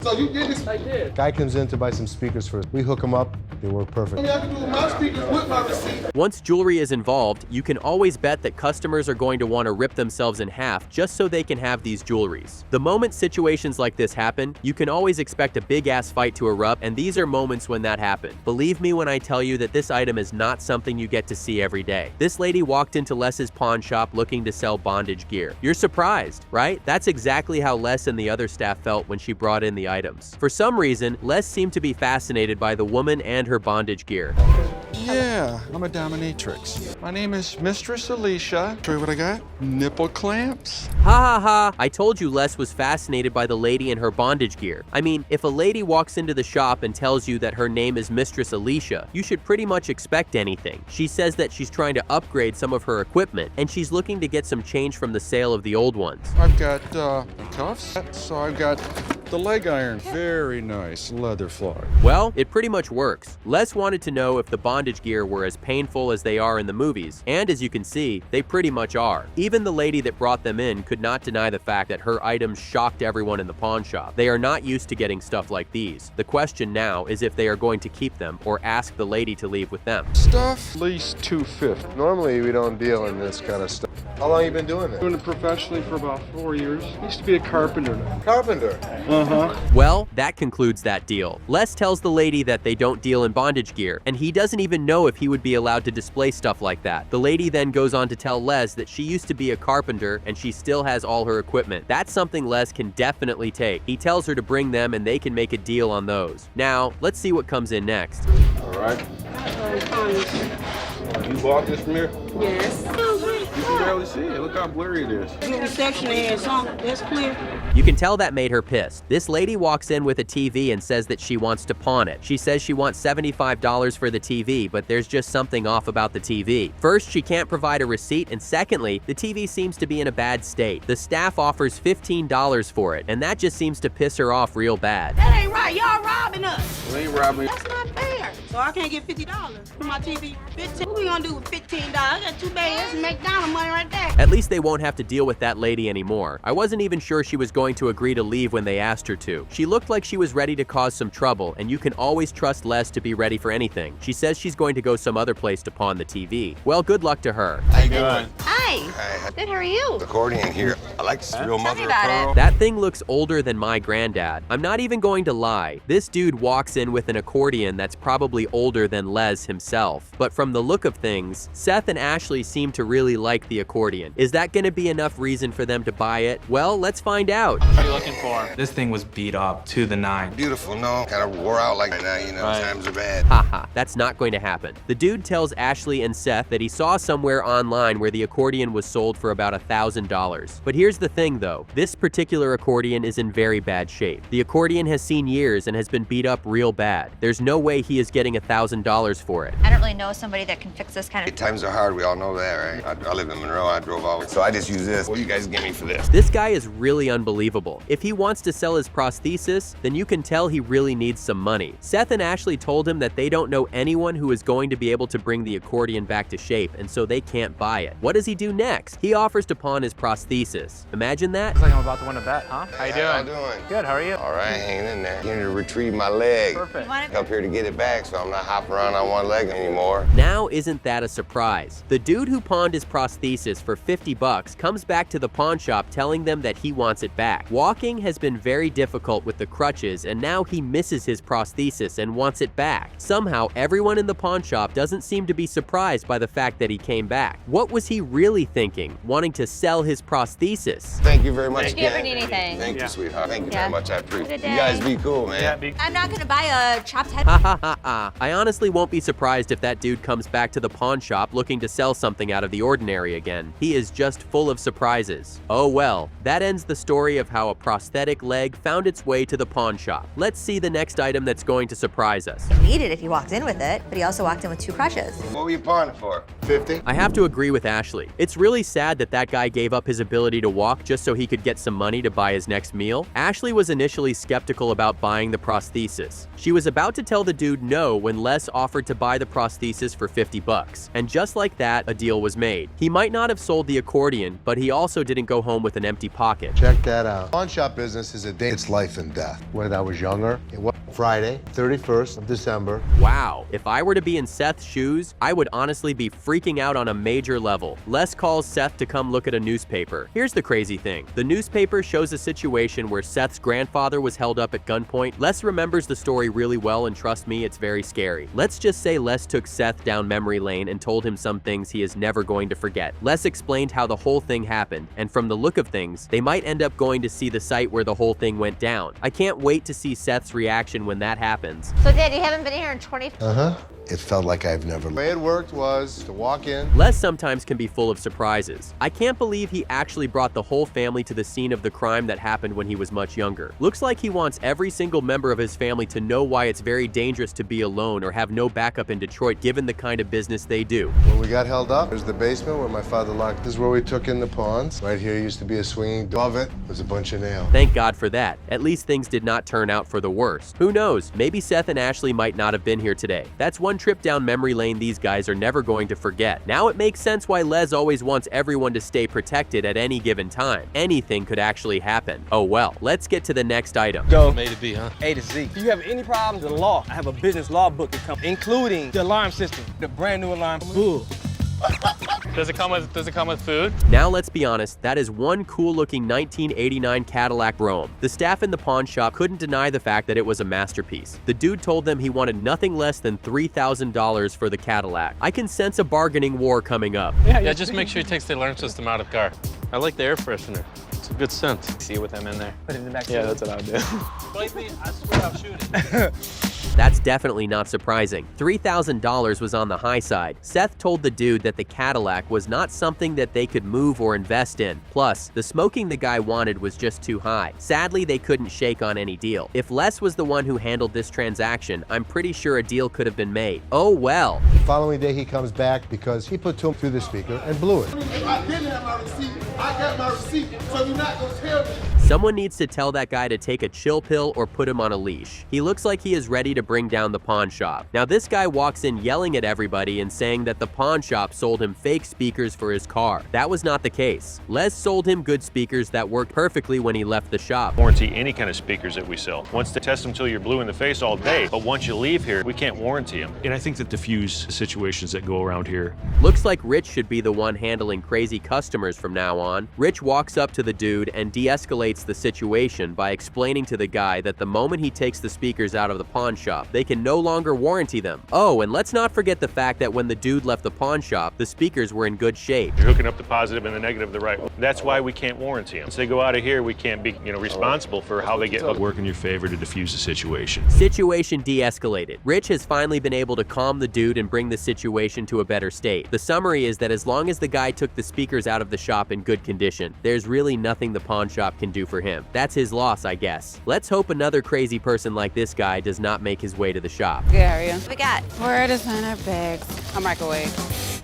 So you did this? I did. Guy comes in to buy some speakers first. We hook him up. They work perfect. I can do my speakers with my receipt. Once jewelry is involved, you can always bet that customers are going to want to rip themselves in half just so they can have these jewelries. The moment situations like this happen, you can always expect a big-ass fight to erupt, and these are moments when that happened. Believe me when I tell you that this item is not something you get to see every day. This lady walked into Les's pawn shop looking to sell bondage gear. You're surprised, right? That's exactly how Les and the other staff felt when she brought in the items. For some reason, Les seemed to be fascinated by the woman and her bondage gear. Yeah, I'm a dominatrix. My name is Mistress Alicia. Show you what I got? Nipple clamps. Ha ha ha! I told you Les was fascinated by the lady and her bondage gear. I mean, if a lady walks into the shop and tells you that her name is Mistress Alicia, you should pretty much expect anything. She says that she's trying to upgrade some of her equipment, and she's looking to get some change from the sale of the old ones. I've got cuffs, so I've got the leg iron. Very nice leather fly. Well, it pretty much works. Les wanted to know if the bondage gear were as painful as they are in the movies, and as you can see, they pretty much are. Even the lady that brought them in could not deny the fact that her items shocked everyone in the pawn shop. They are not used to getting stuff like these. The question now is if they are going to keep them or ask the lady to leave with them. Stuff, at least $250. Normally, we don't deal in this kind of stuff. How long you been doing it? Doing it professionally for about 4 years. Used to be a carpenter now. Carpenter. Well, that concludes that deal. Les tells the lady that they don't deal in bondage gear, and he doesn't even know if he would be allowed to display stuff like that. The lady then goes on to tell Les that she used to be a carpenter and she still has all her equipment. That's something Les can definitely take. He tells her to bring them and they can make a deal on those. Now, let's see what comes in next. All right. You bought this from here? Yes. You can barely see it. Look how blurry it is. Your reception is on. That's clear. You can tell that made her pissed. This lady walks in with a TV and says that she wants to pawn it. She says she wants $75 for the TV, but there's just something off about the TV. First, she can't provide a receipt, and secondly, the TV seems to be in a bad state. The staff offers $15 for it, and that just seems to piss her off real bad. That ain't right. Y'all robbing us. We ain't robbing. That's not fair. So I can't get $50 for my TV. 15. What we gonna do with $15? I got 2 bags. That's McDonald's money right there. At least they won't have to deal with that lady anymore. I wasn't even sure she was going to agree to leave when they asked her to. She looked like she was ready to cause some trouble, and you can always trust Les to be ready for anything. She says she's going to go some other place to pawn the TV. Well, good luck to her. How you doing? Hi. Good, how are you? Accordion here. I like to real mother of about pearl. That thing looks older than my granddad. I'm not even going to lie. This dude walks in with an accordion that's probably older than Les himself. But from the look of things, Seth and Ashley seem to really like the accordion. Is that going to be enough reason for them to buy it? Well, let's find out. What are you looking for? This thing was beat up to the 9. Beautiful, no? Kind of wore out like now, you know, Right. times are bad. Haha, that's not going to happen. The dude tells Ashley and Seth that he saw somewhere online where the accordion was sold for about $1,000. But here's the thing though, this particular accordion is in very bad shape. The accordion has seen years and has been beat up real bad. There's no way he is getting $1,000 for it. I don't really know somebody that can fix this kind of... Times are hard, we all know that, right? I live in Monroe, I drove all, so I just use this. What do you guys give me for this? This guy is really unbelievable. If he wants to sell his prosthesis, then you can tell he really needs some money. Seth and Ashley told him that they don't know anyone who is going to be able to bring the accordion back to shape, and so they can't buy it. What does he do next? He offers to pawn his prosthesis. Imagine that? Looks like I'm about to win a bet, huh? How you doing? How you doing? Good, how are you? All right, hanging in there. Getting to retrieve my leg. Perfect. Up here to get it back, so I'm not hopping around on one leg anymore. Now isn't that a surprise? The dude who pawned his prosthesis for $50 comes back to the pawn shop telling them that he wants it back. Walking has been very difficult with the crutches, and now he misses his prosthesis and wants it back. Somehow, everyone in the pawn shop doesn't seem to be surprised by the fact that he came back. What was he really thinking, wanting to sell his prosthesis? Thank you very much If you ever again. need anything. Thank you, sweetheart. Thank you Yeah. very much. I appreciate Good it. day. You guys be cool, man. I'm not gonna buy a chopped head. Ha ha ha ha. I honestly won't be surprised if that dude comes back to the pawn shop looking to sell something out of the ordinary again. He is just full of surprises. Oh well, that ends the story of how a prosthetic leg found its way to the pawn shop. Let's see the next item that's going to surprise us. Need it if he walked in with it, but he also walked in with 2 crushes. What were you pawning for? 50? I have to agree with Ashley. It's It's really sad that that guy gave up his ability to walk just so he could get some money to buy his next meal. Ashley was initially skeptical about buying the prosthesis. She was about to tell the dude no when Les offered to buy the prosthesis for 50 bucks. And just like that, a deal was made. He might not have sold the accordion, but he also didn't go home with an empty pocket. Check that out. Pawn shop business is a day. It's life and death. When I was younger, it was Friday, 31st of December. Wow, if I were to be in Seth's shoes, I would honestly be freaking out on a major level. Les calls Seth to come look at a newspaper. Here's the crazy thing. The newspaper shows a situation where Seth's grandfather was held up at gunpoint. Les remembers the story really well, and trust me, it's very scary. Let's just say Les took Seth down memory lane and told him some things he is never going to forget. Les explained how the whole thing happened, and from the look of things, they might end up going to see the site where the whole thing went down. I can't wait to see Seth's reaction when that happens. So, Dad, you haven't been here in 20... It felt like I've never. The way it worked was to walk in. Les sometimes can be full of surprises. I can't believe he actually brought the whole family to the scene of the crime that happened when he was much younger. Looks like he wants every single member of his family to know why it's very dangerous to be alone or have no backup in Detroit given the kind of business they do. When we got held up, there's the basement where my father locked. This is where we took in the pawns. Right here used to be a swinging door. Above it was a bunch of nails. Thank God for that. At least things did not turn out for the worst. Who knows? Maybe Seth and Ashley might not have been here today. That's one trip down memory lane these guys are never going to forget. Now it makes sense why Les always wants everyone to stay protected at any given time. Anything could actually happen. Oh well, let's get to the next item. Go from A to B, huh? A to Z. If you have any problems in law, I have a business law book that comes, including the alarm system, the brand new alarm. Ooh. Does it come with food? Now let's be honest, that is one cool looking 1989 Cadillac Rome. The staff in the pawn shop couldn't deny the fact that it was a masterpiece. The dude told them he wanted nothing less than $3,000 for the Cadillac. I can sense a bargaining war coming up. Yeah, just make sure he takes the alarm system out of the car. I like the air freshener. It's a good scent. See with them in there. Put it in the back. Yeah, that's what I would do. Believe me, I swear I'll shoot it. That's definitely not surprising. $3,000 was on the high side. Seth told the dude that the Cadillac was not something that they could move or invest in. Plus, the smoking the guy wanted was just too high. Sadly, they couldn't shake on any deal. If Les was the one who handled this transaction, I'm pretty sure a deal could have been made. Oh well. The following day he comes back because he put two through the speaker and blew it. I didn't have my receipt. I got my receipt, so you're not gonna tell me. Someone needs to tell that guy to take a chill pill or put him on a leash. He looks like he is ready to bring down the pawn shop. Now this guy walks in yelling at everybody and saying that the pawn shop sold him fake speakers for his car. That was not the case. Les sold him good speakers that worked perfectly when he left the shop. Warranty any kind of speakers that we sell. Once to test them till you're blue in the face all day, but once you leave here, we can't warranty them. And I think that diffuse situations that go around here. Looks like Rich should be the one handling crazy customers from now on. Rich walks up to the dude and de-escalates the situation by explaining to the guy that the moment he takes the speakers out of the pawn shop, they can no longer warranty them. Oh, and let's not forget the fact that when the dude left the pawn shop, the speakers were in good shape. You're hooking up the positive and the negative the right way. That's why we can't warranty them. Once they go out of here, we can't be, responsible for how they get hooked. Work in your favor to diffuse the situation. Situation de-escalated. Rich has finally been able to calm the dude and bring the situation to a better state. The summary is that as long as the guy took the speakers out of the shop in good condition, there's really nothing the pawn shop can do for him. That's his loss, I guess. Let's hope another crazy person like this guy does not make his way to the shop. Good, how are you? What we got? Wear designer bags. A microwave.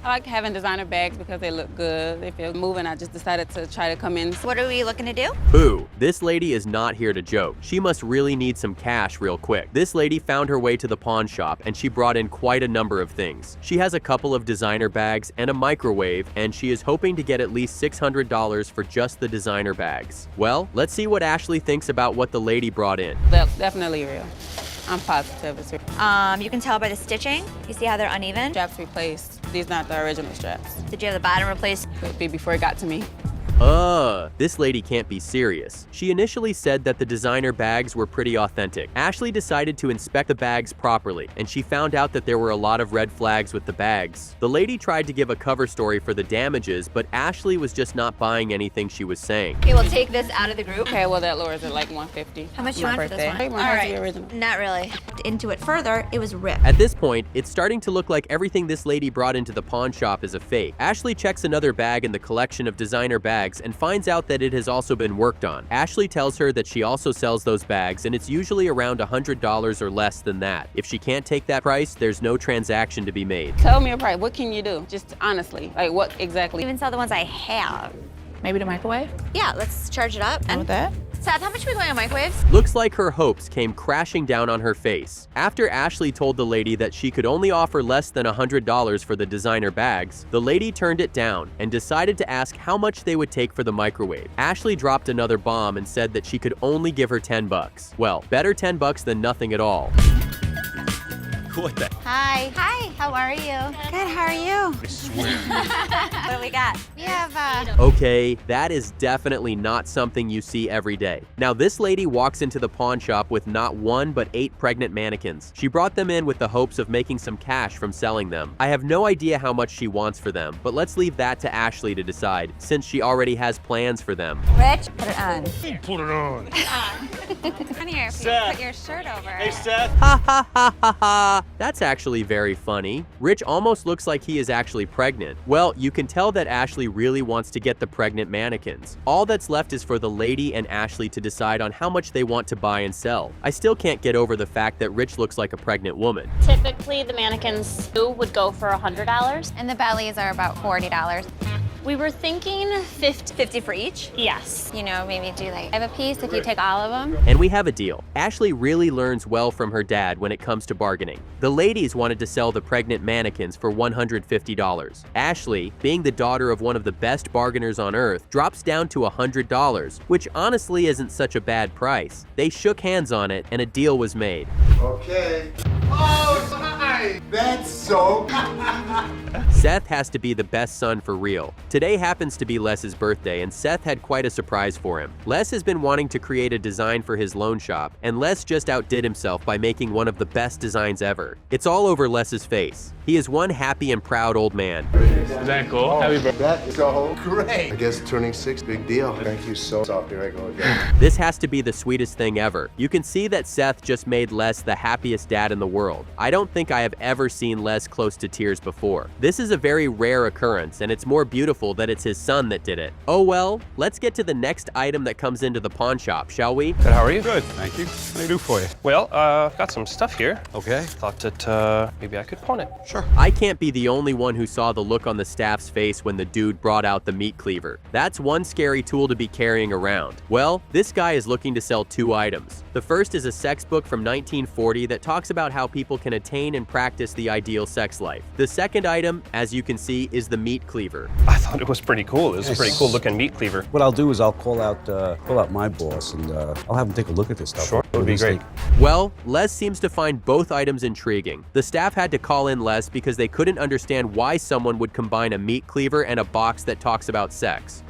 I like having designer bags because they look good. They feel moving. I just decided to try to come in. What are we looking to do? Boo. This lady is not here to joke. She must really need some cash real quick. This lady found her way to the pawn shop and she brought in quite a number of things. She has a couple of designer bags and a microwave, and she is hoping to get at least $600 for just the designer bags. Well, let's see what Ashley thinks about what the lady brought in. That's definitely real. I'm positive it's real. You can tell by the stitching. You see how they're uneven? Straps replaced. These not the original straps. Did you have the bottom replaced? Could be before it got to me. This lady can't be serious. She initially said that the designer bags were pretty authentic. Ashley decided to inspect the bags properly, and she found out that there were a lot of red flags with the bags. The lady tried to give a cover story for the damages, but Ashley was just not buying anything she was saying. Okay, we'll take this out of the group. Okay, well that lowers it like $150. How much you want for this one? All right. Not really. Into it further, it was ripped. At this point, it's starting to look like everything this lady brought into the pawn shop is a fake. Ashley checks another bag in the collection of designer bags bags and finds out that it has also been worked on. Ashley tells her that she also sells those bags and it's usually around $100 or less than that. If she can't take that price, there's no transaction to be made. Tell me a price. What can you do? Just honestly, like what exactly? Even sell the ones I have. Maybe the microwave? Yeah, let's charge it up. And with that? Seth, how much are we going on microwaves? Looks like her hopes came crashing down on her face. After Ashley told the lady that she could only offer less than $100 for the designer bags, the lady turned it down and decided to ask how much they would take for the microwave. Ashley dropped another bomb and said that she could only give her 10 bucks. Well, better 10 bucks than nothing at all. What the? Hi. Hi, how are you? Good, how are you? I swear. What do we got? We have, Okay, that is definitely not something you see every day. Now, this lady walks into the pawn shop with not 1 but 8 pregnant mannequins. She brought them in with the hopes of making some cash from selling them. I have no idea how much she wants for them, but let's leave that to Ashley to decide, since she already has plans for them. Rich, put it on. Put it on. Come here, Seth. put your shirt over. Hey, Seth. Ha ha ha ha ha! That's actually very funny. Rich almost looks like he is actually pregnant. Well, you can tell that Ashley really wants to get the pregnant mannequins. All that's left is for the lady and Ashley to decide on how much they want to buy and sell. I still can't get over the fact that Rich looks like a pregnant woman. Typically, the mannequins would go for $100. And the bellies are about $40. We were thinking 50 for each? Yes. You know, maybe do like, I have a piece if you take all of them. And we have a deal. Ashley really learns well from her dad when it comes to bargaining. The ladies wanted to sell the pregnant mannequins for $150. Ashley, being the daughter of one of the best bargainers on earth, drops down to $100, which honestly isn't such a bad price. They shook hands on it and a deal was made. Okay. Oh, hi! That's so... Seth has to be the best son for real. Today happens to be Les's birthday, and Seth had quite a surprise for him. Les has been wanting to create a design for his loan shop, and Les just outdid himself by making one of the best designs ever. It's all over Les's face. He is one happy and proud old man. Is that cool? Happy birthday. That is so great. I guess turning 6, big deal. Thank you so much. Here I go again. This has to be the sweetest thing ever. You can see that Seth just made Les the happiest dad in the world. I don't think I have ever seen Les close to tears before. This is a very rare occurrence, and it's more beautiful that it's his son that did it. Oh well, let's get to the next item that comes into the pawn shop, shall we? Good, how are you? Good, thank you. What do I do for you? Well, got some stuff here. Okay. Thought that maybe I could pawn it. Sure. I can't be the only one who saw the look on the staff's face when the dude brought out the meat cleaver. That's one scary tool to be carrying around. Well, this guy is looking to sell 2 items. The first is a sex book from 1940 that talks about how people can attain and practice the ideal sex life. The second item, as you can see, is the meat cleaver. I thought it was pretty cool. It was a pretty cool looking meat cleaver. What I'll do is I'll call out my boss and I'll have him take a look at this stuff. Sure, it would be great. Well, Les seems to find both items intriguing. The staff had to call in Les because they couldn't understand why someone would combine a meat cleaver and a box that talks about sex.